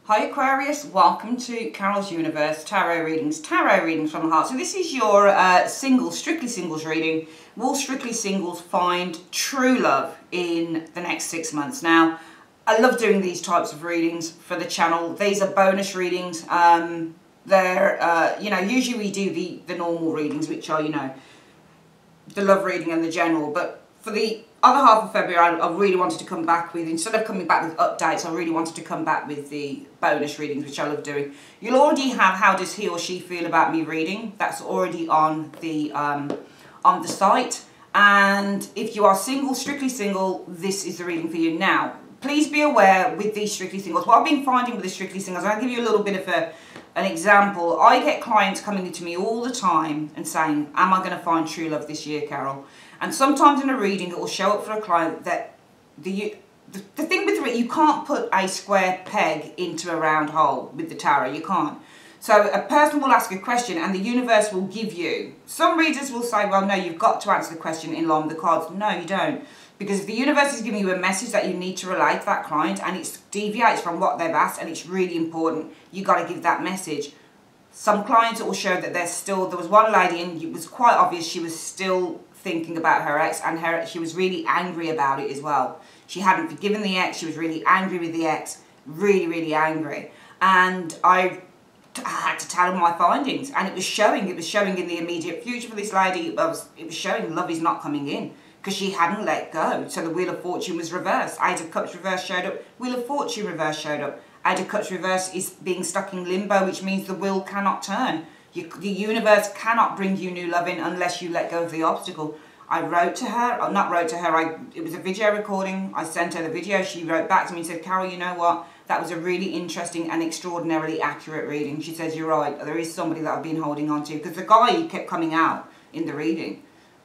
Hi Aquarius, welcome to Carol's Universe Tarot Readings from the heart. So this is your strictly singles reading. Will strictly singles find true love in the next 6 months? Now, I love doing these types of readings for the channel. These are bonus readings. They're, usually we do the normal readings, which are, the love reading and the general. But for the other half of February, I really wanted to come back with, instead of coming back with updates, I really wanted to come back with the bonus readings, which I love doing. You'll already have how does he or she feel about me reading. That's already on the site. And if you are single, strictly single, this is the reading for you. Now, please be aware with these strictly singles, what I've been finding with the strictly singles, I'll give you a little bit of an example. I get clients coming to me all the time and saying, am I going to find true love this year, Carol? And sometimes in a reading it will show up for a client that the thing with it, you can't put a square peg into a round hole with the tarot, you can't. So a person will ask a question and the universe will give you, some readers will say, well, no, you've got to answer the question in line with the cards. No, you don't. Because if the universe is giving you a message that you need to relate to that client and it deviates from what they've asked and it's really important, you got to give that message. Some clients it will show that there was one lady and it was quite obvious she was still thinking about her ex, and she was really angry about it as well. She hadn't forgiven the ex, she was really angry with the ex, really angry. And I had to tell her my findings, and it was showing in the immediate future for this lady. It was showing love is not coming in because she hadn't let go. So the Wheel of Fortune was reversed. Eight of Cups reverse showed up, Wheel of Fortune reverse showed up. Eight of Cups reverse is being stuck in limbo, which means the wheel cannot turn. The universe cannot bring you new love in unless you let go of the obstacle. I wrote to her, or not wrote to her, it was a video recording. I sent her the video. She wrote back to me and said, Carol, you know what? That was a really interesting and extraordinarily accurate reading. She says, you're right. There is somebody that I've been holding on to. Because the guy kept coming out in the reading.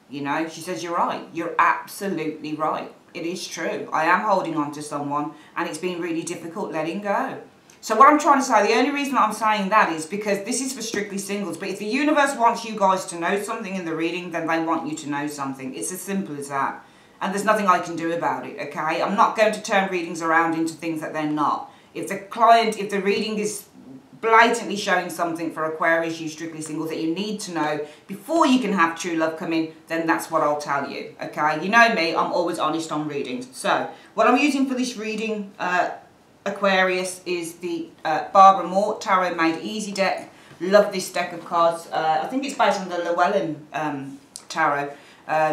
You know, she says, you're right. You're absolutely right. It is true. I am holding on to someone and it's been really difficult letting go. So what I'm trying to say, the only reason I'm saying that is because this is for strictly singles. But if the universe wants you guys to know something in the reading, then they want you to know something. It's as simple as that. And there's nothing I can do about it, okay? I'm not going to turn readings around into things that they're not. If the reading is blatantly showing something for Aquarius, you strictly singles, that you need to know before you can have true love come in, then that's what I'll tell you, okay? You know me, I'm always honest on readings. So, what I'm using for this reading, Aquarius, is the Barbara Moore Tarot Made Easy deck. Love this deck of cards. I think it's based on the Llewellyn Tarot,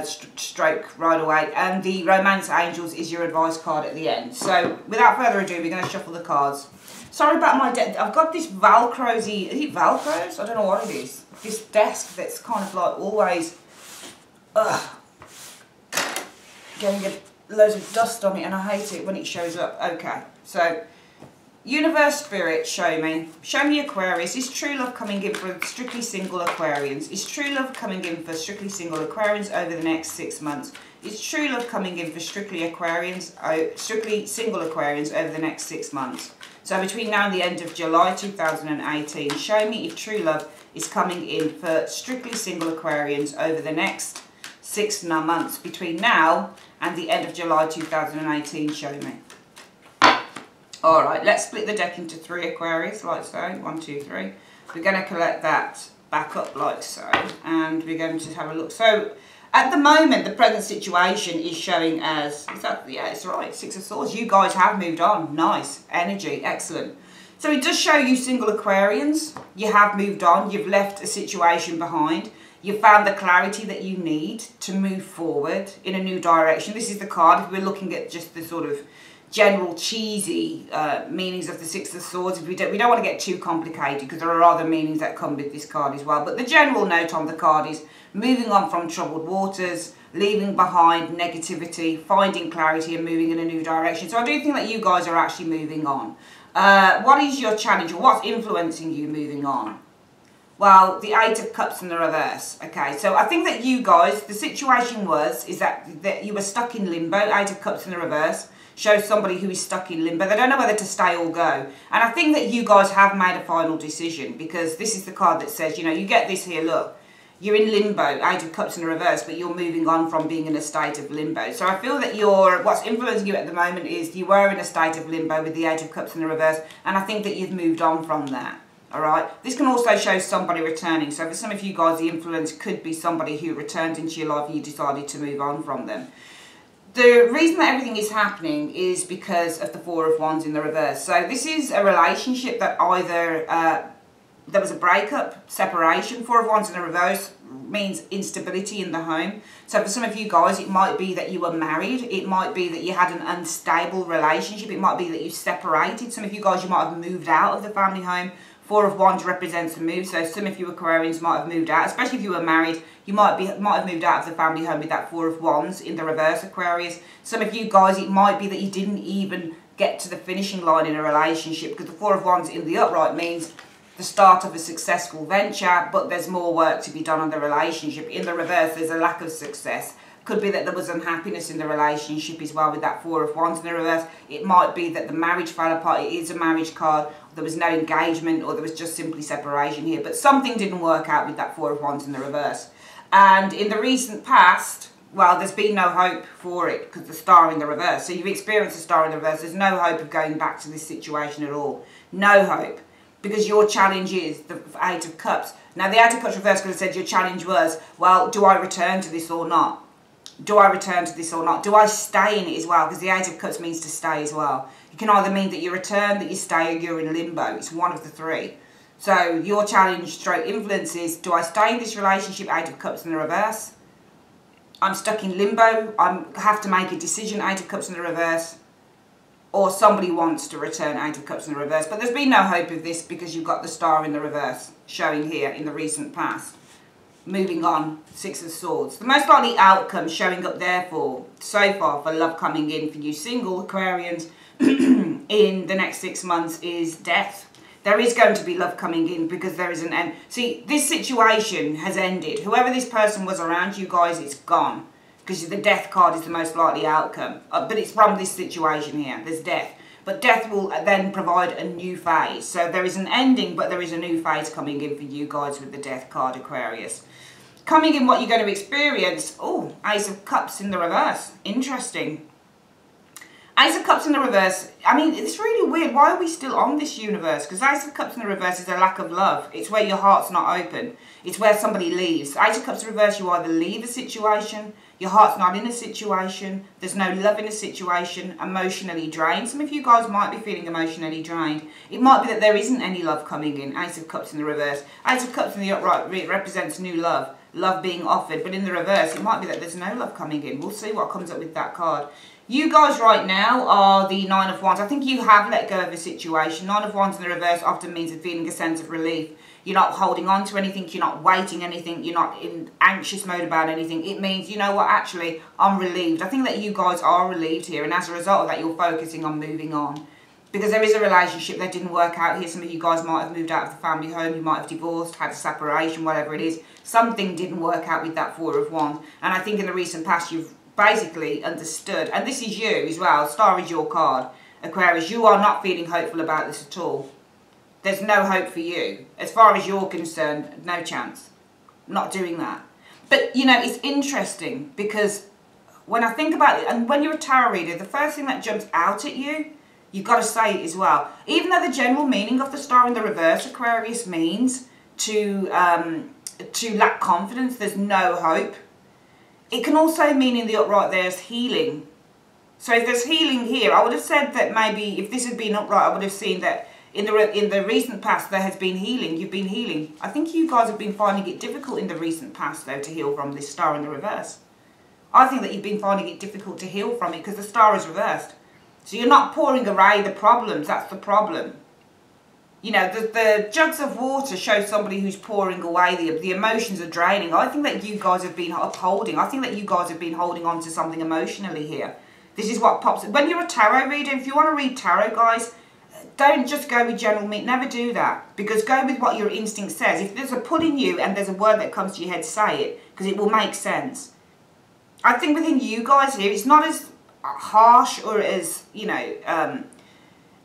stroke right away. And the Romance Angels is your advice card at the end. So, without further ado, we're going to shuffle the cards. Sorry about my desk. I've got this Velcro-y, is it Velcros? I don't know what it is. This desk that's kind of like always getting loads of dust on it, and I hate it when it shows up. Okay, so Universe Spirit, show me Aquarius. Is true love coming in for strictly single Aquarians? Is true love coming in for strictly single Aquarians over the next 6 months? Is true love coming in for strictly single Aquarians over the next 6 months? So between now and the end of July 2018, show me if true love is coming in for strictly single Aquarians over the next 6 months. Between now and the end of July 2018, show me. Alright, let's split the deck into 3 Aquarius, like so. 1, 2, 3. We're going to collect that back up like so. And we're going to have a look. So, at the moment, the present situation is showing as, yeah, it's right, 6 of Swords. You guys have moved on. Nice. Energy. Excellent. So it does show you single Aquarians. You have moved on. You've left a situation behind. You've found the clarity that you need to move forward in a new direction. This is the card. If we're looking at just the sort of general cheesy meanings of the 6 of Swords, we don't want to get too complicated because there are other meanings that come with this card as well. But the general note on the card is moving on from troubled waters, leaving behind negativity, finding clarity and moving in a new direction. So I do think that you guys are actually moving on. What is your challenge, or what's influencing you moving on? Well, the 8 of Cups in the reverse. Okay, so I think that you guys, the situation is that you were stuck in limbo. 8 of Cups in the reverse shows somebody who is stuck in limbo. They don't know whether to stay or go. And I think that you guys have made a final decision, because this is the card that says, you know, you get this here, look. you're in limbo, Eight of Cups in the reverse, but you're moving on from being in a state of limbo. So I feel that what's influencing you at the moment is you were in a state of limbo with the Eight of Cups in the reverse, and I think that you've moved on from that. Alright, this can also show somebody returning. So for some of you guys, the influence could be somebody who returned into your life and you decided to move on from them. The reason that everything is happening is because of the Four of Wands in the reverse. So this is a relationship that either there was a breakup, separation. Four of Wands in the reverse means instability in the home. So for some of you guys, it might be that you were married. It might be that you had an unstable relationship. It might be that you separated. Some of you guys, you might have moved out of the family home. Four of Wands represents a move, so some of you Aquarians might have moved out, especially if you were married. You might have moved out of the family home with that Four of Wands in the reverse, Aquarius. Some of you guys, it might be that you didn't even get to the finishing line in a relationship, because the Four of Wands in the upright means the start of a successful venture, but there's more work to be done on the relationship. In the reverse, there's a lack of success. Could be that there was unhappiness in the relationship as well with that Four of Wands in the reverse. It might be that the marriage fell apart. It is a marriage card. There was no engagement, or there was just simply separation here. But something didn't work out with that Four of Wands in the reverse. And in the recent past, well, there's been no hope for it because the Star in the reverse. So you've experienced the Star in the reverse. There's no hope of going back to this situation at all. No hope. Because your challenge is the Eight of Cups. Now, the Eight of Cups reverse could have said your challenge was, well, do I return to this or not? Do I return to this or not? Do I stay in it as well? Because the Eight of Cups means to stay as well. It can either mean that you return, that you stay, or you're in limbo. It's one of the three. So your challenge straight influence is, do I stay in this relationship, Eight of Cups in the reverse? I'm stuck in limbo. I have to make a decision, Eight of Cups in the reverse. Or somebody wants to return, Eight of Cups in the reverse. But there's been no hope of this because you've got the Star in the reverse showing here in the recent past. Moving on, Six of Swords. The most likely outcome showing up therefore, so far, for love coming in for you single Aquarians in the next 6 months is death. There is going to be love coming in because there is an end. See, this situation has ended. Whoever this person was around you guys, it's gone. Because the death card is the most likely outcome. But it's from this situation here. There's death. But death will then provide a new phase. So there is an ending, but there is a new phase coming in for you guys with the death card, Aquarius. Coming in what you're going to experience. Oh, Ace of Cups in the reverse. Interesting. Ace of Cups in the reverse. I mean, it's really weird. Why are we still on this universe? Because Ace of Cups in the reverse is a lack of love. It's where your heart's not open. It's where somebody leaves. Ace of Cups in reverse, you either leave a situation, your heart's not in a situation, there's no love in a situation, emotionally drained. Some of you guys might be feeling emotionally drained. It might be that there isn't any love coming in. Ace of Cups in the reverse. Ace of Cups in the upright represents new love. Love being offered. But in the reverse, it might be that there's no love coming in. We'll see what comes up with that card. You guys right now are the Nine of Wands. I think you have let go of a situation. Nine of Wands in the reverse often means feeling a sense of relief. You're not holding on to anything. You're not waiting anything. You're not in anxious mode about anything. It means, you know what, actually, I'm relieved. I think that you guys are relieved here. And as a result of that, you're focusing on moving on. Because there is a relationship that didn't work out here. Some of you guys might have moved out of the family home. You might have divorced, had a separation, whatever it is. Something didn't work out with that Four of Wands. And I think in the recent past, you've basically understood. And this is you as well. Star is your card. Aquarius, you are not feeling hopeful about this at all. There's no hope for you. As far as you're concerned, no chance. I'm not doing that. But, you know, it's interesting because when I think about it, and when you're a tarot reader, the first thing that jumps out at you, you've got to say it as well. Even though the general meaning of the Star in the reverse, Aquarius, means to lack confidence, there's no hope. It can also mean in the upright there's healing. So if there's healing here, I would have said that maybe if this had been upright, I would have seen that in the recent past there has been healing. You've been healing. I think you guys have been finding it difficult in the recent past though to heal from this Star in the reverse. I think that you've been finding it difficult to heal from it because the Star is reversed. So you're not pouring away the problems. That's the problem. You know, the jugs of water show somebody who's pouring away. The emotions are draining. I think that you guys have been upholding. I think that you guys have been holding on to something emotionally here. This is what pops. When you're a tarot reader, if you want to read tarot, guys, don't just go with general meaning. Never do that. Because go with what your instinct says. If there's a pull in you and there's a word that comes to your head, say it. Because it will make sense. I think within you guys here, it's not as harsh or as, you know,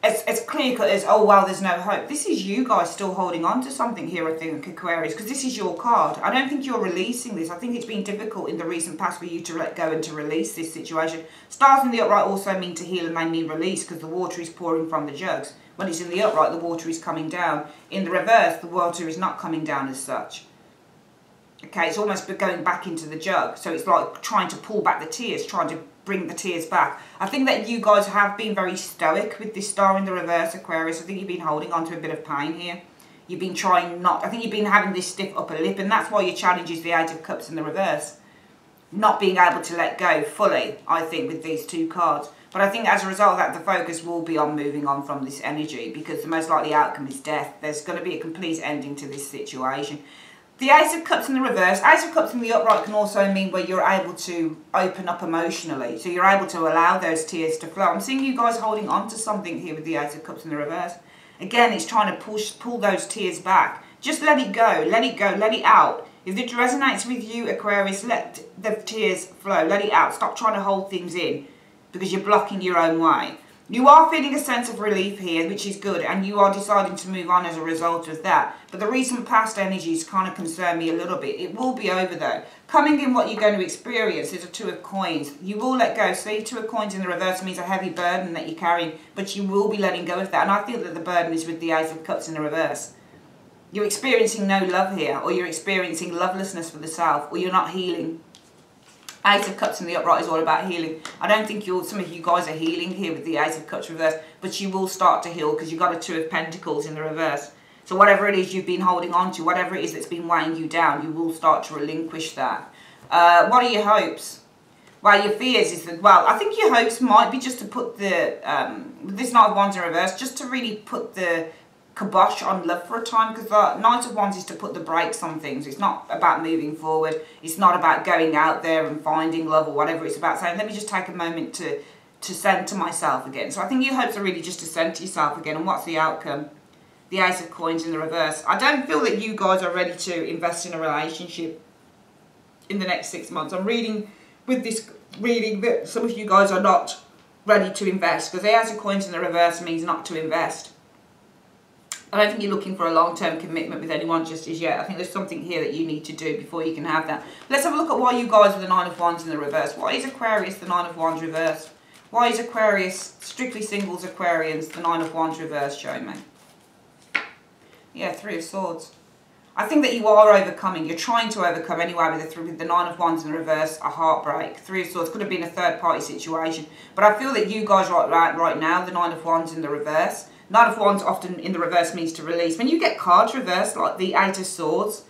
as clear cut as, oh, well, there's no hope. This is you guys still holding on to something here, I think, Aquarius, because this is your card. I don't think you're releasing this. I think it's been difficult in the recent past for you to let go and to release this situation. Stars in the upright also mean to heal and they mean release, because the water is pouring from the jugs. When it's in the upright, the water is coming down. In the reverse, the water is not coming down as such. Okay, it's almost going back into the jug. So it's like trying to pull back the tears, trying to bring the tears back. I think that you guys have been very stoic with this star in the reverse, Aquarius. I think you've been holding on to a bit of pain here. You've been trying not, I think you've been having this stiff upper lip, and that's why your challenge is the Eight of Cups in the reverse. Not being able to let go fully, I think, with these two cards. But I think as a result of that, the focus will be on moving on from this energy, because the most likely outcome is death. There's going to be a complete ending to this situation. The Ace of Cups in the reverse, Ace of Cups in the upright can also mean where you're able to open up emotionally. So you're able to allow those tears to flow. I'm seeing you guys holding on to something here with the Ace of Cups in the reverse. Again, it's trying to pull those tears back. Just let it go, let it go, let it out. If it resonates with you, Aquarius, let the tears flow, let it out. Stop trying to hold things in because you're blocking your own way. You are feeling a sense of relief here, which is good, and you are deciding to move on as a result of that. But the recent past energies kind of concern me a little bit. It will be over though. Coming in what you're going to experience is a Two of Coins. You will let go. See, Two of Coins in the reverse means a heavy burden that you're carrying, but you will be letting go of that. And I feel that the burden is with the Ace of Cups in the reverse. You're experiencing no love here, or you're experiencing lovelessness for the self, or you're not healing. Ace of Cups in the upright is all about healing. I don't think some of you guys are healing here with the Ace of Cups reverse, but you will start to heal because you've got a Two of Pentacles in the reverse. So whatever it is you've been holding on to, whatever it is that's been weighing you down, you will start to relinquish that. What are your hopes? Well, your fears is that, well, I think your hopes might be just to put the, this Knight of Wands in reverse, just to really put the kibosh on love for a time, because the Knight of Wands is to put the brakes on things. It's not about moving forward. It's not about going out there and finding love or whatever. It's about saying, let me just take a moment to centre myself again. So I think your hopes are really just to centre yourself again. And what's the outcome? The Ace of Coins in the reverse. I don't feel that you guys are ready to invest in a relationship in the next 6 months. I'm reading with this reading that some of you guys are not ready to invest, because the Ace of Coins in the reverse means not to invest. I don't think you're looking for a long-term commitment with anyone just as yet. I think there's something here that you need to do before you can have that. Let's have a look at why you guys are the Nine of Wands in the reverse. Why is Aquarius the Nine of Wands reverse? Why is Aquarius, strictly singles Aquarians, the Nine of Wands reverse? Show me. Yeah, Three of Swords. I think that you are overcoming. You're trying to overcome anyway with the Nine of Wands in the reverse, a heartbreak. Three of Swords could have been a third-party situation. But I feel that you guys right now, the Nine of Wands in the reverse, Nine of Wands often in the reverse means to release. When you get cards reversed, like the Eight of Swords,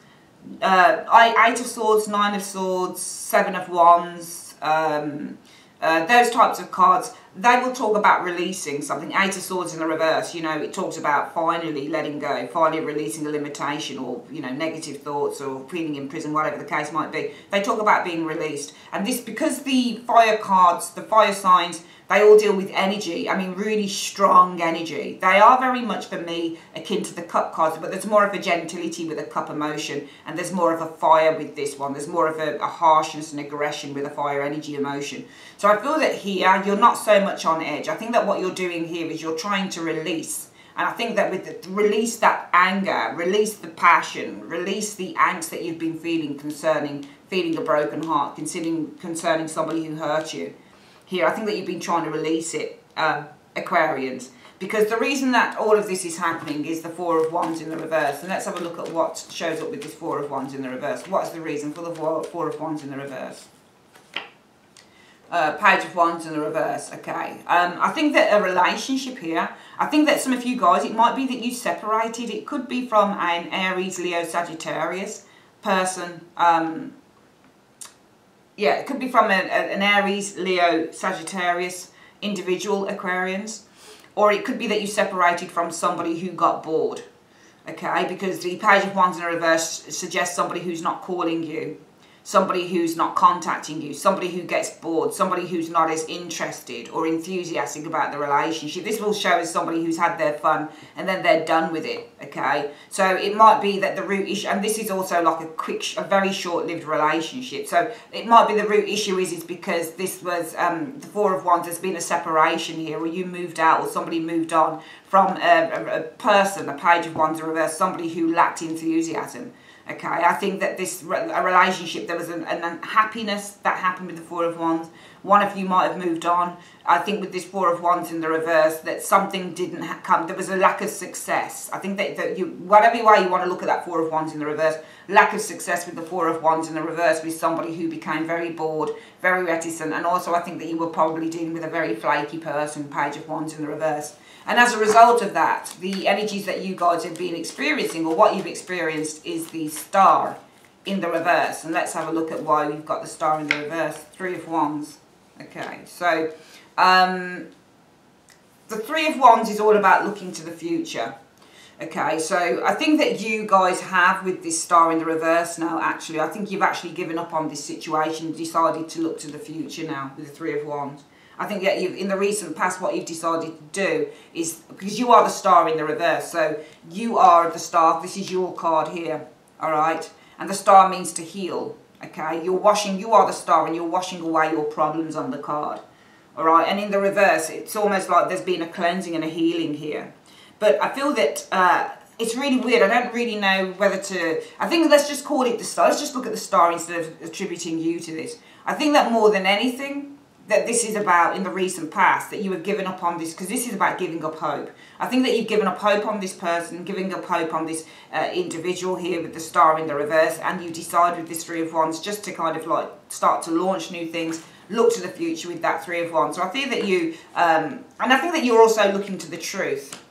Eight of Swords, Nine of Swords, Seven of Wands, those types of cards, they will talk about releasing something. Eight of Swords in the reverse, you know, it talks about finally letting go, finally releasing a limitation, or, you know, negative thoughts, or feeling in prison, whatever the case might be. They talk about being released. And this, because the fire cards, the fire signs, they all deal with energy. I mean, really strong energy. They are very much, for me, akin to the cup cards, but there's more of a gentility with a cup emotion, and there's more of a fire with this one. There's more of a harshness and aggression with a fire energy emotion. So I feel that here, you're not so much on edge. I think that what you're doing here is you're trying to release. And I think that with release that anger, release the passion, release the angst that you've been feeling concerning feeling a broken heart, concerning somebody who hurt you. Here, I think that you've been trying to release it, Aquarians, because the reason that all of this is happening is the Four of Wands in the reverse. And let's have a look at what shows up with this Four of Wands in the reverse. What is the reason for the Four of Wands in the reverse? Page of Wands in the reverse. Okay, I think that a relationship here, I think that some of you guys, it might be that you separated. It could be from an Aries, Leo, Sagittarius person. Yeah, it could be from an Aries, Leo, Sagittarius individual, Aquarians. Or it could be that you separated from somebody who got bored. Okay, because the Page of Wands in the reverse suggests somebody who's not calling you. somebody who's not contacting you, somebody who gets bored, somebody who's not as interested or enthusiastic about the relationship. This will show as somebody who's had their fun and then they're done with it, okay? So it might be that the root issue, and this is also like a very short-lived relationship, so it might be the root issue is because this was, the Four of Wands, there's been a separation here, or you moved out, or somebody moved on from a person, a Page of Wands in reverse, somebody who lacked enthusiasm. Okay, I think that a relationship, there was an unhappiness that happened with the Four of Wands. One of you might have moved on. I think with this Four of Wands in the reverse, that something didn't come. There was a lack of success. I think that you, whatever way you want to look at that Four of Wands in the reverse, lack of success with the Four of Wands in the reverse with somebody who became very bored, very reticent, and also I think that you were probably dealing with a very flaky person, Page of Wands in the reverse. And as a result of that, the energies that you guys have been experiencing, or what you've experienced, is the Star in the reverse. And let's have a look at why we've got the Star in the reverse. Three of Wands. Okay, so the Three of Wands is all about looking to the future. Okay, so I think that you guys have, with this Star in the reverse now, actually, I think you've actually given up on this situation, decided to look to the future now with the Three of Wands. I think that in the recent past, what you've decided to do is, because you are the Star in the reverse, so you are the Star, this is your card here, all right? And the Star means to heal, okay? You are the Star, and you're washing away your problems on the card, all right? And in the reverse, it's almost like there's been a cleansing and a healing here. But I feel that it's really weird. I don't really know whether to, I think let's just call it the Star. Let's just look at the Star instead of attributing you to this. I think that more than anything, that this is about, in the recent past, that you have given up on this, because this is about giving up hope. I think that you've given up hope on this person, giving up hope on this individual here with the Star in the reverse, and you decide with this Three of Wands just to kind of like start to launch new things, look to the future with that Three of Wands. So I feel that you, and I think that you're also looking to the truth.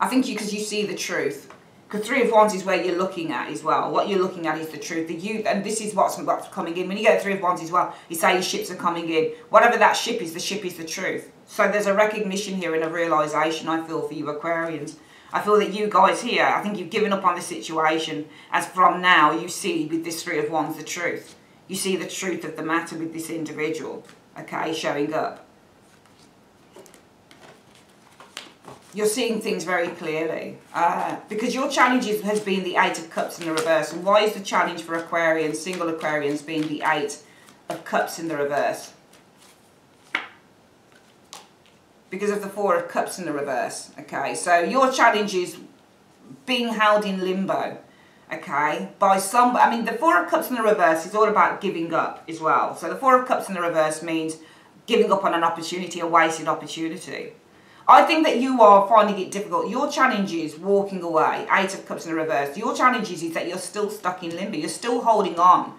I think because you see the truth. Because Three of Wands is where you're looking at as well. What you're looking at is the truth. The youth, and this is what's coming in. When you get Three of Wands as well, you say your ships are coming in. Whatever that ship is the truth. So there's a recognition here and a realisation, I feel, for you Aquarians. I feel that you guys here, I think you've given up on the situation. As from now, you see with this Three of Wands the truth. You see the truth of the matter with this individual, okay, showing up. You're seeing things very clearly. Because your challenge has been the Eight of Cups in the reverse. And why is the challenge for Aquarians, single Aquarians, being the Eight of Cups in the reverse? Because of the Four of Cups in the reverse. Okay, so your challenge is being held in limbo. Okay, by some, I mean, the Four of Cups in the reverse is all about giving up as well. So the Four of Cups in the reverse means giving up on an opportunity, a wasted opportunity. I think that you are finding it difficult. Your challenge is walking away. Eight of Cups in the reverse. Your challenge is that you're still stuck in limbo. You're still holding on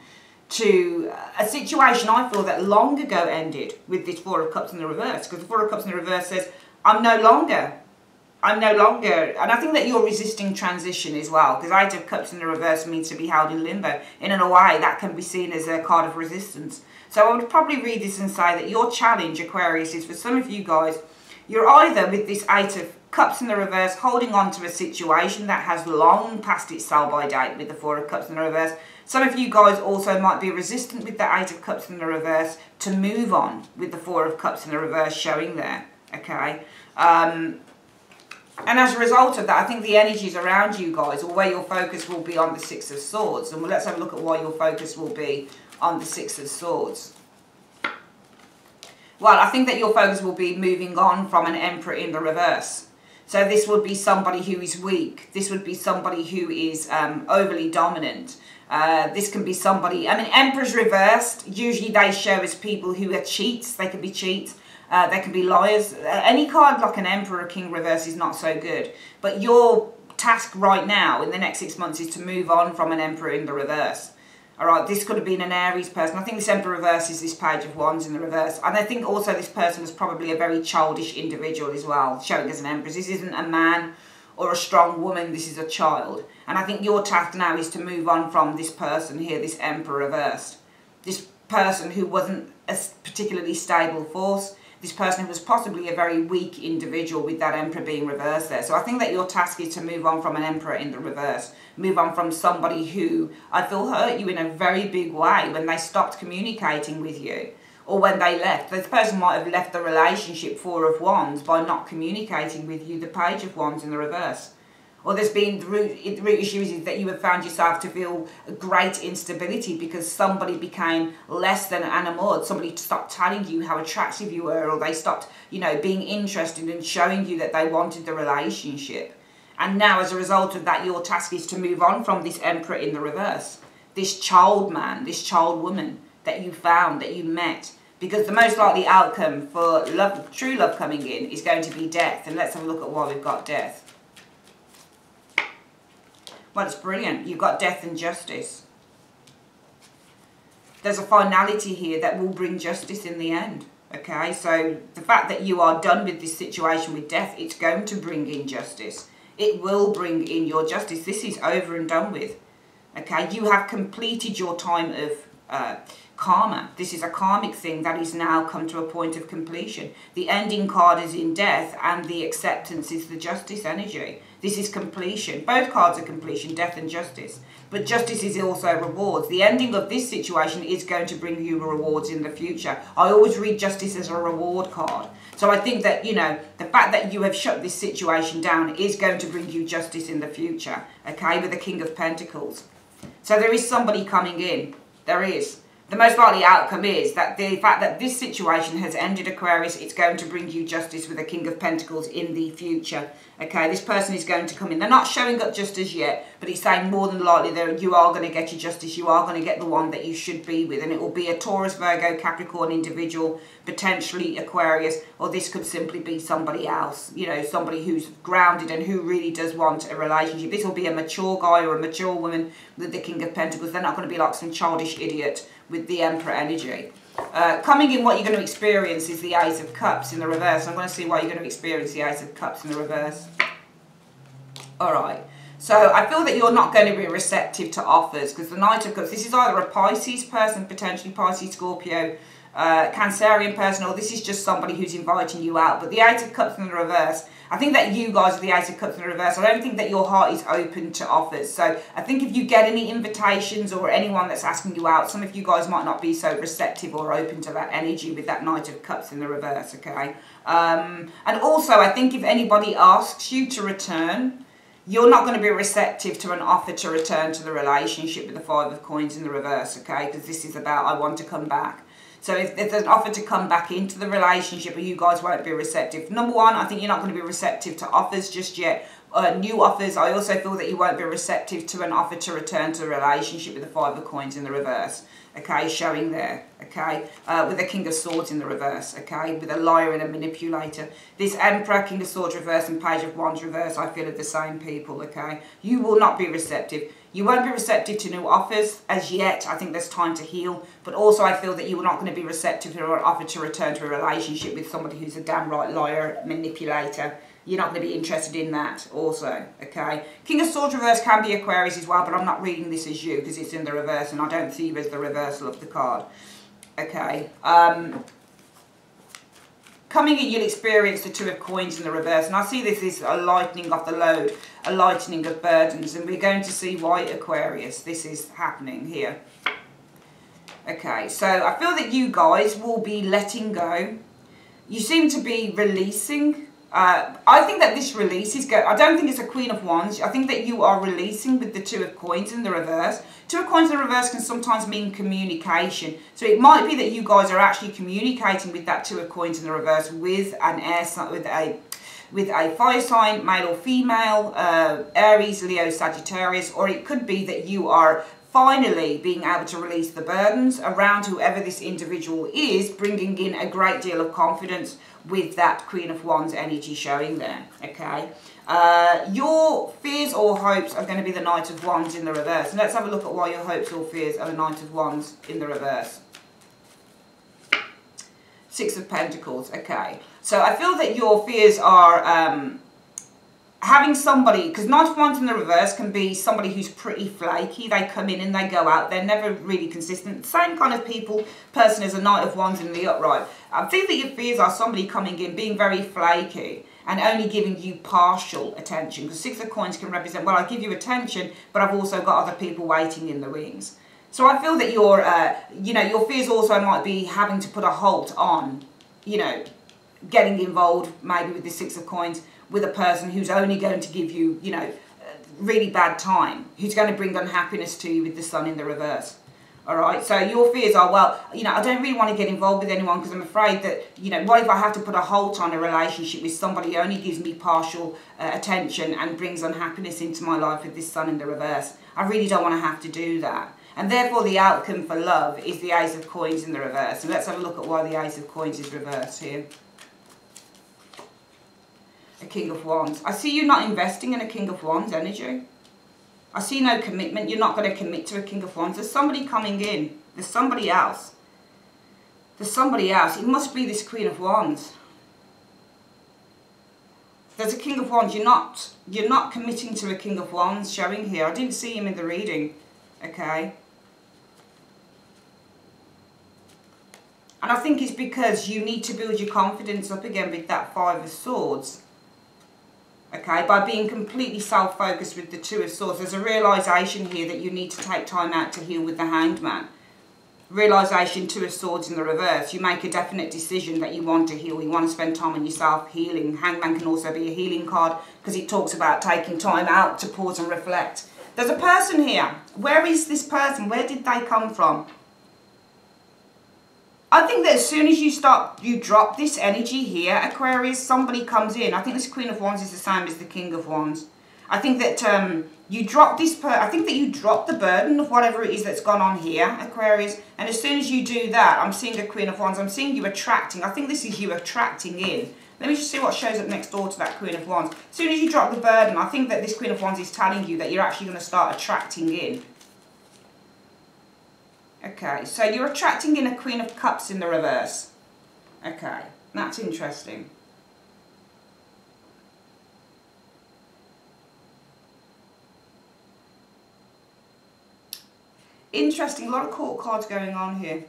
to a situation I feel that long ago ended with this Four of Cups in the reverse. Because the Four of Cups in the reverse says, I'm no longer. And I think that you're resisting transition as well. Because Eight of Cups in the reverse means to be held in limbo. In a way, that can be seen as a card of resistance. So I would probably read this and say that your challenge, Aquarius, is for some of you guys, you're either with this Eight of Cups in the reverse holding on to a situation that has long passed its sell-by date with the Four of Cups in the reverse. Some of you guys also might be resistant with the Eight of Cups in the reverse to move on with the Four of Cups in the reverse showing there, okay? And as a result of that, I think the energies around you guys, or where your focus will be on the Six of Swords. And let's have a look at why your focus will be on the Six of Swords. Well, I think that your focus will be moving on from an Emperor in the reverse. So this would be somebody who is weak. This would be somebody who is overly dominant. This can be somebody, I mean, Emperors reversed, usually they show as people who are cheats. They can be cheats. They can be liars. Any card like an Emperor or King reverse is not so good. But your task right now in the next 6 months is to move on from an Emperor in the reverse. Alright, this could have been an Aries person. I think this Emperor reverse is this Page of Wands in the reverse. And I think also this person was probably a very childish individual as well, showing as an Empress. This isn't a man or a strong woman, this is a child. And I think your task now is to move on from this person here, this Emperor reversed. This person who wasn't a particularly stable force. this person was possibly a very weak individual with that Emperor being reversed there. So I think that your task is to move on from an Emperor in the reverse. Move on from somebody who I feel hurt you in a very big way when they stopped communicating with you. Or when they left. This person might have left the relationship, Four of Wands, by not communicating with you, the Page of Wands in the reverse. Or there's been, the root issue is that you have found yourself to feel a great instability because somebody became less than enamored. Somebody stopped telling you how attractive you were, or they stopped, you know, being interested in showing you that they wanted the relationship. And now as a result of that, your task is to move on from this Emperor in the reverse. This child man, this child woman that you found, that you met. Because the most likely outcome for love, true love coming in is going to be death. And let's have a look at why we've got death. Well, it's brilliant. You've got death and justice. There's a finality here that will bring justice in the end. Okay, so the fact that you are done with this situation with death, it's going to bring in justice. It will bring in your justice. This is over and done with. Okay, you have completed your time of karma. This is a karmic thing that is now come to a point of completion. The ending card is in death and the acceptance is the justice energy. This is completion. Both cards are completion, death and justice. But justice is also rewards. The ending of this situation is going to bring you rewards in the future. I always read justice as a reward card. So I think that, you know, the fact that you have shut this situation down is going to bring you justice in the future. Okay, with the King of Pentacles. So there is somebody coming in. There is. The most likely outcome is that the fact that this situation has ended, Aquarius, it's going to bring you justice with the King of Pentacles in the future. Okay, this person is going to come in. They're not showing up just as yet, but it's saying more than likely that you are going to get your justice. You are going to get the one that you should be with. And it will be a Taurus, Virgo, Capricorn individual, potentially Aquarius, or this could simply be somebody else. You know, somebody who's grounded and who really does want a relationship. This will be a mature guy or a mature woman with the King of Pentacles. They're not going to be like some childish idiot with the Emperor energy. Coming in, what you're going to experience is the Ace of Cups in the reverse. I'm going to see why you're going to experience the Ace of Cups in the reverse. Alright, so I feel that you're not going to be receptive to offers because the Knight of Cups, this is either a Pisces person, potentially Pisces, Scorpio, Cancerian person, or this is just somebody who's inviting you out. But the Ace of Cups in the reverse, I think that you guys are the Ace of Cups in the reverse. I don't think that your heart is open to offers. So I think if you get any invitations or anyone that's asking you out, some of you guys might not be so receptive or open to that energy with that Knight of Cups in the reverse, okay? And also, I think if anybody asks you to return, you're not going to be receptive to an offer to return to the relationship with the Five of Coins in the reverse, okay? Because this is about, I want to come back. So if there's an offer to come back into the relationship, you guys won't be receptive. Number one, I think you're not going to be receptive to offers just yet. New offers, I also feel that you won't be receptive to an offer to return to the relationship with the Five of Coins in the reverse. Okay, showing there, okay, with the King of Swords in the reverse, okay, with a liar and a manipulator. This Emperor, King of Swords reverse and Page of Wands reverse, I feel are the same people, okay. You will not be receptive. You won't be receptive to new offers as yet. I think there's time to heal. But also I feel that you're not going to be receptive to an offer to return to a relationship with somebody who's a damn right liar, manipulator. You're not going to be interested in that also, okay? King of Swords reverse can be Aquarius as well, but I'm not reading this as you because it's in the reverse and I don't see you as the reversal of the card. Okay. Coming in, you'll experience the Two of Coins in the reverse. And I see this is a lightening of the load, a lightening of burdens. And we're going to see why, Aquarius, this is happening here. Okay, so I feel that you guys will be letting go. You seem to be releasing. I think that this release is I don't think it's a Queen of Wands. I think that you are releasing with the Two of Coins in the reverse. Two of Coins in the reverse can sometimes mean communication. So it might be that you guys are actually communicating with that Two of Coins in the reverse with an air sign, with a fire sign, male or female, Aries, Leo, Sagittarius, or it could be that you are finally being able to release the burdens around whoever this individual is, bringing in a great deal of confidence with that Queen of Wands energy showing there, okay? Your fears or hopes are going to be the Knight of Wands in the reverse. And let's have a look at why your hopes or fears are the Knight of Wands in the reverse. Six of Pentacles, okay. So I feel that your fears are having somebody, because Knight of Wands in the reverse can be somebody who's pretty flaky. They come in and they go out. They're never really consistent. Same kind of person as a Knight of Wands in the upright. I think that your fears are somebody coming in, being very flaky and only giving you partial attention. Because Six of Coins can represent, well, I give you attention, but I've also got other people waiting in the wings. So I feel that your, your fears also might be having to put a halt on, getting involved maybe with the Six of Coins with a person who's only going to give you, really bad time, who's going to bring unhappiness to you with the Sun in the reverse. All right, so your fears are, well, I don't really want to get involved with anyone because I'm afraid that, what if I have to put a halt on a relationship with somebody who only gives me partial attention and brings unhappiness into my life with this Sun in the reverse. I really don't want to have to do that. And therefore the outcome for love is the Ace of Coins in the reverse. And let's have a look at why the Ace of Coins is reversed here. A King of Wands. I see you not investing in a King of Wands energy. I see no commitment. You're not going to commit to a King of Wands. There's somebody coming in. There's somebody else. There's somebody else. It must be this Queen of Wands. There's a King of Wands. You're not committing to a King of Wands showing here. I didn't see him in the reading. Okay. And I think it's because you need to build your confidence up again with that Five of Swords. Okay, by being completely self-focused with the Two of Swords. There's a realisation here that you need to take time out to heal with the Hanged Man. Realisation, Two of Swords in the reverse. You make a definite decision that you want to heal. You want to spend time on yourself healing. Hanged Man can also be a healing card because it talks about taking time out to pause and reflect. There's a person here. Where is this person? Where did they come from? I think that as soon as you drop this energy here, Aquarius, somebody comes in. I think this Queen of Wands is the same as the King of Wands. I think that you drop I think that you drop the burden of whatever it is that's gone on here, Aquarius. And as soon as you do that, I'm seeing a Queen of Wands. I'm seeing you attracting. I think this is you attracting in. Let me just see what shows up next door to that Queen of Wands. As soon as you drop the burden, I think that this Queen of Wands is telling you that you're actually going to start attracting in. Okay, so you're attracting in a Queen of Cups in the reverse. Okay, that's interesting. Interesting, a lot of court cards going on here.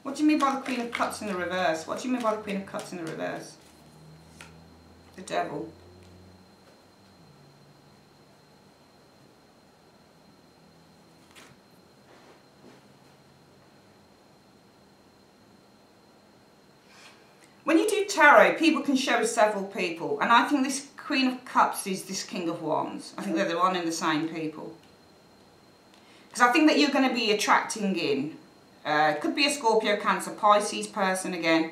What do you mean by the Queen of Cups in the reverse? What do you mean by the Queen of Cups in the reverse? The Devil. When you do tarot, people can show several people. And I think this Queen of Cups is this King of Wands. I think they're the one and the same people. Because I think that you're going to be attracting in. Could be a Scorpio, Cancer, Pisces person again.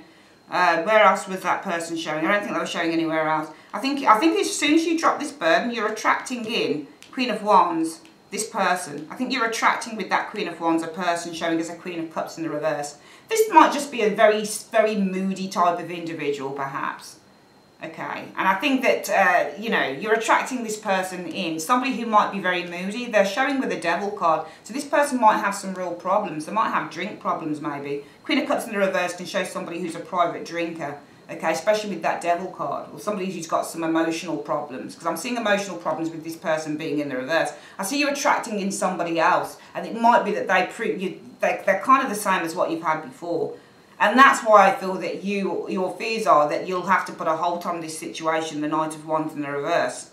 Where else was that person showing? I don't think they were showing anywhere else. I think as soon as you drop this burden, you're attracting in Queen of Wands, this person. I think you're attracting with that Queen of Wands a person showing as a Queen of Cups in the reverse. This might just be a very, very moody type of individual, perhaps. Okay, and I think that, you're attracting this person in. Somebody who might be very moody. They're showing with a Devil card. So this person might have some real problems. They might have drink problems, maybe. Queen of Cups in the reverse can show somebody who's a private drinker. Okay, especially with that Devil card. Or somebody who's got some emotional problems. Because I'm seeing emotional problems with this person being in the reverse. I see you attracting in somebody else. And it might be that they're kind of the same as what you've had before. And that's why I feel that your fears are that you'll have to put a halt on this situation, the Knight of Wands in the reverse.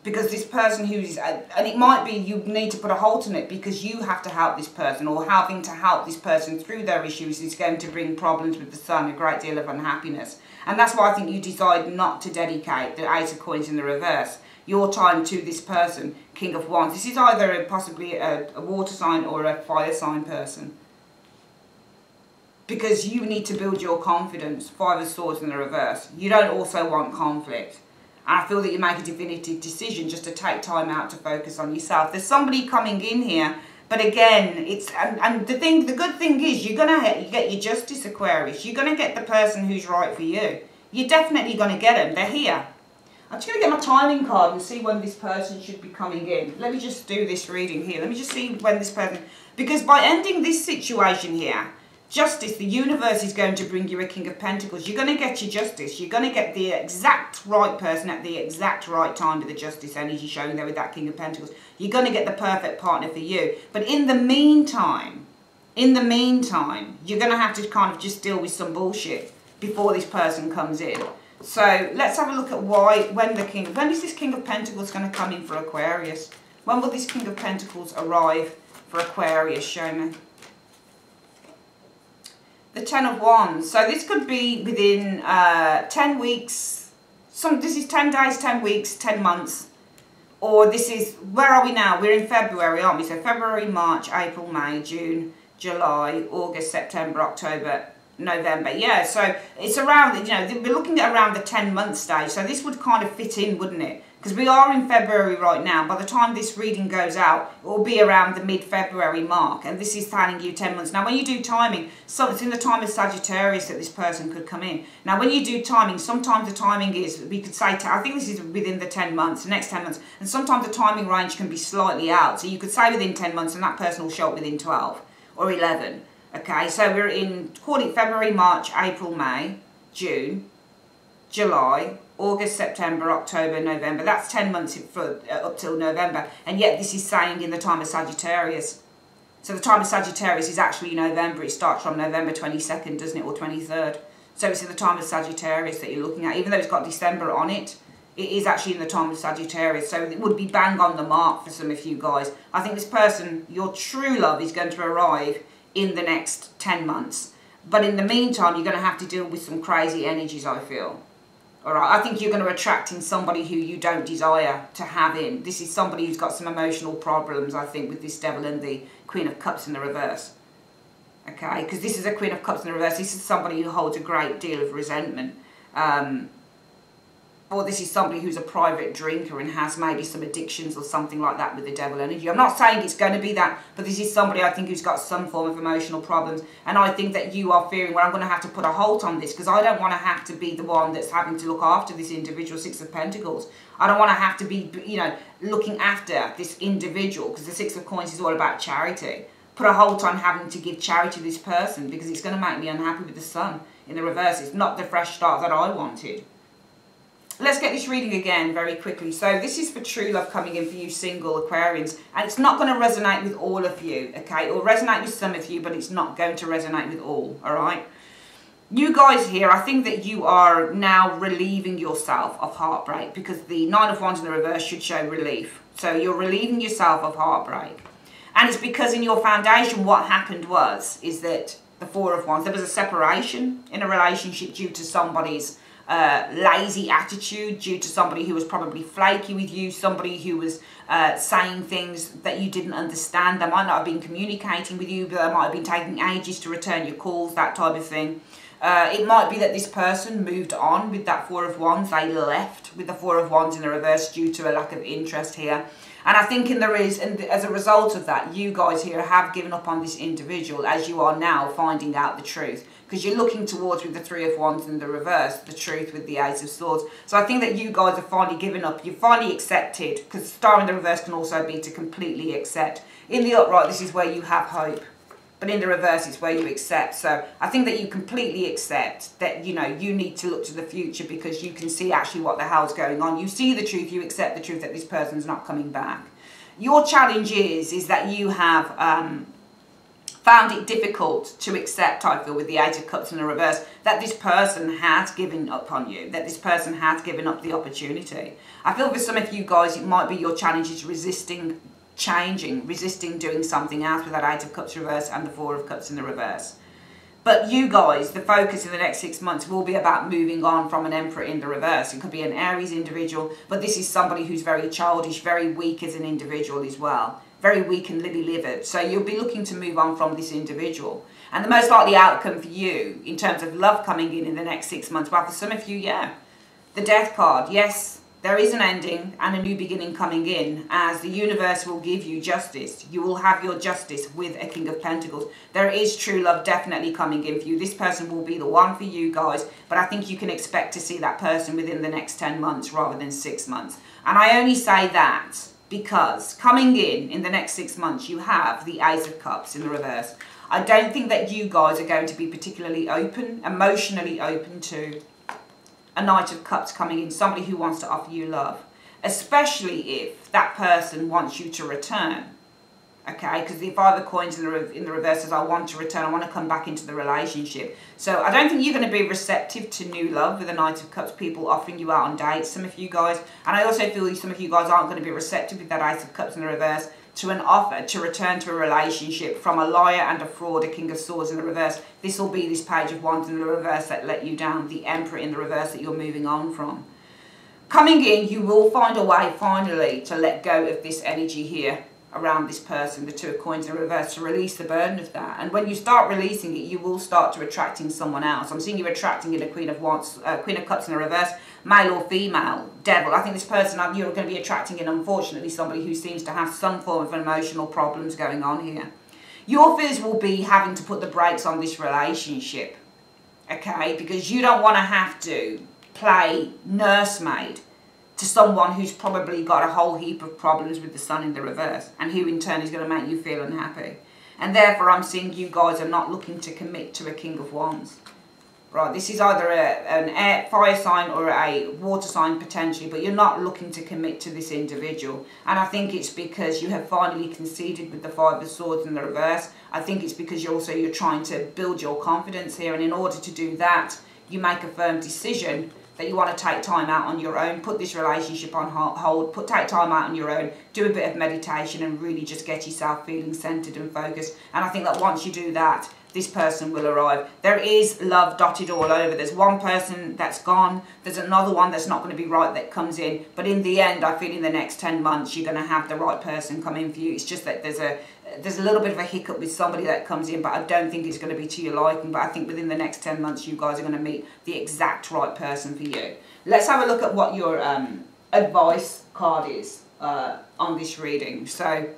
Because this person and it might be you need to put a halt on it because you have to help this person, or having to help this person through their issues is going to bring problems with the Sun, a great deal of unhappiness. And that's why I think you decide not to dedicate the Ace of Coins in the reverse, your time to this person, King of Wands. This is either possibly a water sign or a fire sign person. Because you need to build your confidence. Five of Swords in the reverse. You don't also want conflict. And I feel that you make a definitive decision just to take time out to focus on yourself. There's somebody coming in here, but again, the good thing is you get your justice, Aquarius. You're gonna get the person who's right for you. You're definitely gonna get them. They're here. I'm just gonna get my timing card and see when this person should be coming in. Let me just do this reading here. Let me just see when this person, because by ending this situation here, Justice, the universe is going to bring you a King of Pentacles. You're going to get your justice. You're going to get the exact right person at the exact right time with the justice energy showing there with that King of Pentacles. You're going to get the perfect partner for you. But in the meantime, you're going to have to kind of just deal with some bullshit before this person comes in. So let's have a look at when is this King of Pentacles going to come in for Aquarius? When will this King of Pentacles arrive for Aquarius? Show me. The Ten of Wands. So this could be within 10 weeks. This is 10 days, 10 weeks, 10 months. Or this is, where are we now? We're in February, aren't we? So February, March, April, May, June, July, August, September, October, November. Yeah, so it's around, you know, we're looking at around the 10-month stage. So this would kind of fit in, wouldn't it? Because we are in February right now. By the time this reading goes out, it will be around the mid-February mark. And this is telling you 10 months. Now, when you do timing, so it's in the time of Sagittarius that this person could come in. Now, when you do timing, sometimes the timing is, we could say, I think this is within the 10 months, the next 10 months. And sometimes the timing range can be slightly out. So you could say within 10 months and that person will show up within 12 or 11. Okay, so we're in, call it February, March, April, May, June, July, August, September, October, November. That's 10 months for, up till November. And yet this is saying in the time of Sagittarius. So the time of Sagittarius is actually November. It starts from November 22nd, doesn't it? Or 23rd. So it's in the time of Sagittarius that you're looking at. Even though it's got December on it, it is actually in the time of Sagittarius. So it would be bang on the mark for some of you guys. I think this person, your true love, is going to arrive in the next 10 months. But in the meantime, you're going to have to deal with some crazy energies, I feel. Alright, I think you're going to attract in somebody who you don't desire to have in. This is somebody who's got some emotional problems, I think, with this Devil and the Queen of Cups in the reverse. Okay, because this is a Queen of Cups in the reverse. This is somebody who holds a great deal of resentment. Or this is somebody who's a private drinker and has maybe some addictions or something like that with the Devil energy. I'm not saying it's going to be that, but this is somebody I think who's got some form of emotional problems. And I think that you are fearing, well, I'm going to have to put a halt on this because I don't want to have to be the one that's having to look after this individual. Six of Pentacles. I don't want to have to be, you know, looking after this individual because the Six of Coins is all about charity. Put a halt on having to give charity to this person because it's going to make me unhappy with the Sun in the reverse. It's not the fresh start that I wanted. Let's get this reading again very quickly. So this is for true love coming in for you single Aquarians. And it's not going to resonate with all of you, okay? It will resonate with some of you, but it's not going to resonate with all, all right? You guys here, I think that you are now relieving yourself of heartbreak because the Nine of Wands in the reverse should show relief. So you're relieving yourself of heartbreak. And it's because in your foundation what happened is that the Four of Wands, there was a separation in a relationship due to somebody's lazy attitude, due to somebody who was probably flaky with you, somebody who was saying things that you didn't understand. They might not have been communicating with you, but they might have been taking ages to return your calls, that type of thing. It might be that this person moved on with that Four of Wands. They left with the Four of Wands in the reverse due to a lack of interest here. And I think and as a result of that, you guys here have given up on this individual as you are now finding out the truth. Because you're looking towards, with the Three of Wands in the reverse, the truth with the Ace of Swords. So I think that you guys have finally given up. You've finally accepted, because Star in the reverse can also be to completely accept. In the upright, this is where you have hope. But in the reverse, it's where you accept. So I think that you completely accept that, you know, you need to look to the future because you can see actually what the hell's going on. You see the truth, you accept the truth that this person's not coming back. Your challenge is that you have found it difficult to accept, I feel, with the Eight of Cups in the reverse, that this person has given up on you, that this person has given up the opportunity. I feel for some of you guys, it might be your challenge is resisting changing, resisting doing something else with that Eight of Cups reverse and the Four of Cups in the reverse. But you guys, the focus in the next 6 months will be about moving on from an Emperor in the reverse. It could be an Aries individual, but this is somebody who's very childish, very weak as an individual as well. Very weak and lily-livered. So you'll be looking to move on from this individual. And the most likely outcome for you, in terms of love coming in the next 6 months, well, for some of you, yeah. The Death card, yes, there is an ending and a new beginning coming in, as the universe will give you justice. You will have your justice with a King of Pentacles. There is true love definitely coming in for you. This person will be the one for you guys, but I think you can expect to see that person within the next 10 months rather than 6 months. And I only say that because coming in the next 6 months, you have the Ace of Cups in the reverse. I don't think that you guys are going to be particularly open, emotionally open to a Knight of Cups coming in, somebody who wants to offer you love, especially if that person wants you to return. Okay, because the Five of Coins in the reverse says, I want to return, I want to come back into the relationship. So I don't think you're going to be receptive to new love with the Knight of Cups, people offering you out on dates, some of you guys. And I also feel some of you guys aren't going to be receptive with that Ace of Cups in the reverse to an offer to return to a relationship from a liar and a fraud, a King of Swords in the reverse. This will be this Page of Wands in the reverse that let you down, the Emperor in the reverse that you're moving on from. Coming in, you will find a way finally to let go of this energy here around this person, the Two of Coins in reverse, to release the burden of that. And when you start releasing it, you will start to attracting someone else. I'm seeing you attracting in a Queen of Wands, Queen of Cups in the reverse, male or female, devil. I think this person you're going to be attracting in, unfortunately, somebody who seems to have some form of emotional problems going on here. Your fears will be having to put the brakes on this relationship, okay? Because you don't want to have to play nursemaid to someone who's probably got a whole heap of problems with the Sun in the reverse, and who in turn is going to make you feel unhappy. And therefore I'm seeing you guys are not looking to commit to a King of Wands. Right, this is either an air, fire sign or a water sign potentially, but you're not looking to commit to this individual. And I think it's because you have finally conceded with the Five of Swords in the reverse. I think it's because you're trying to build your confidence here, and in order to do that, you make a firm decision that you want to take time out on your own, put this relationship on hold, take time out on your own, do a bit of meditation and really just get yourself feeling centered and focused. And I think that once you do that, this person will arrive. There is love dotted all over. There's one person that's gone, there's another one that's not going to be right that comes in, but in the end, I feel in the next 10 months, you're going to have the right person come in for you. It's just that there's a little bit of a hiccup with somebody that comes in, but I don't think it's going to be to your liking. But I think within the next 10 months, you guys are going to meet the exact right person for you. Let's have a look at what your advice card is on this reading. So,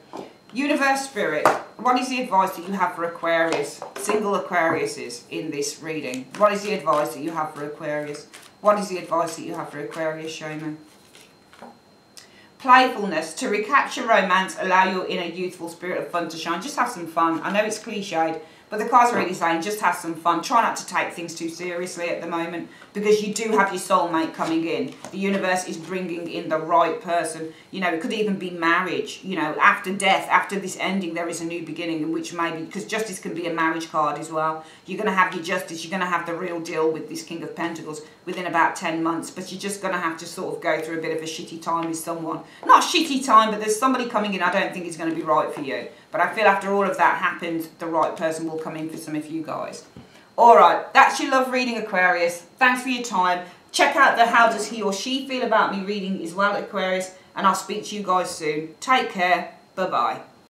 Universe Spirit, what is the advice that you have for Aquarius, single Aquariuses in this reading? What is the advice that you have for Aquarius? What is the advice that you have for Aquarius, Shaman? Playfulness, to recapture romance, allow your inner youthful spirit of fun to shine. Just have some fun. I know it's cliched, but the cards are really saying just have some fun. Try not to take things too seriously at the moment, because you do have your soulmate coming in. The universe is bringing in the right person. You know, it could even be marriage. You know, after death, after this ending, there is a new beginning, in which maybe, because Justice can be a marriage card as well. You're going to have your justice. You're going to have the real deal with this King of Pentacles within about 10 months. But you're just going to have to sort of go through a bit of a shitty time with someone. Not shitty time, but there's somebody coming in I don't think is going to be right for you. But I feel after all of that happens, the right person will come in for some of you guys. Alright, that's your love reading, Aquarius. Thanks for your time. Check out the how does he or she feel about me reading as well, Aquarius. And I'll speak to you guys soon. Take care. Bye-bye.